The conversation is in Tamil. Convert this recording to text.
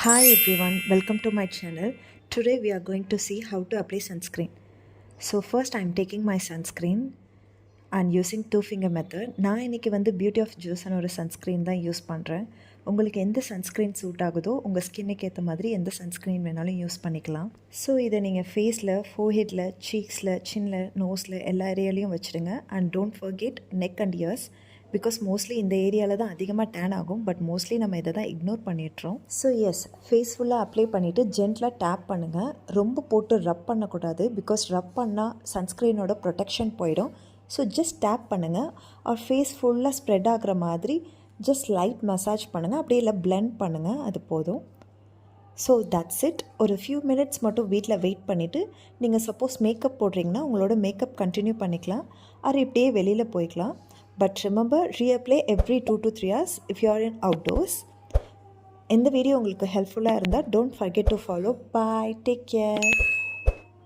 Hi everyone, welcome to my channel. Today we are going to see how to apply sunscreen. So first I am taking my sunscreen and using two finger method. நான் இன்றைக்கி பியூட்டி ஆஃப் ஜூஸ்னு ஒரு சன்ஸ்க்ரீன் தான் யூஸ் பண்ணுறேன். உங்களுக்கு எந்த சன்ஸ்க்ரீன் சூட் ஆகுதோ உங்கள் ஸ்கின்னுக்கு ஏற்ற மாதிரி எந்த சன்ஸ்க்ரீன் வேணாலும் யூஸ் பண்ணிக்கலாம். ஸோ இதை நீங்கள் ஃபேஸில், ஃபோர்ஹெட்டில், சீக்ஸில், சின்னில், நோஸில் எல்லா ஏரியாலையும் வச்சுடுங்க. And don't forget neck and years, because mostly இந்த ஏரியாவில் தான் அதிகமாக டேன் ஆகும். பட் மோஸ்ட்லி நம்ம இதை தான் இக்னோர் பண்ணிட்டுறோம். ஸோ எஸ், ஃபேஸ் ஃபுல்லாக அப்ளை பண்ணிவிட்டு ஜென்டலாக டேப் பண்ணுங்கள். ரொம்ப போட்டு ரப் பண்ணக்கூடாது, பிகாஸ் ரப் பண்ணால் சன்ஸ்க்ரீனோட ப்ரொடெக்ஷன் போயிடும். ஸோ ஜஸ்ட் டேப் பண்ணுங்கள். ஒரு ஃபேஸ் ஃபுல்லாக ஸ்ப்ரெட் ஆகிற மாதிரி ஜஸ்ட் லைட் மசாஜ் பண்ணுங்கள். அப்படியே இல்லை பிளெண்ட் பண்ணுங்கள், அது போதும். So that's it. ஒரு ஃபியூ மினிட்ஸ் மட்டும் வீட்டில் வெயிட் பண்ணிவிட்டு நீங்கள் சப்போஸ் மேக்கப் போடுறீங்கன்னா உங்களோட மேக்கப் கண்டினியூ பண்ணிக்கலாம். அது இப்படியே வெளியில் போய்க்கலாம். But remember, reapply every 2 to 3 hours if you are in outdoors. இந்த வீடியோ உங்களுக்கு ஹெல்ப்ஃபுல்லாக இருந்தால் don't forget to follow. Bye. Take care.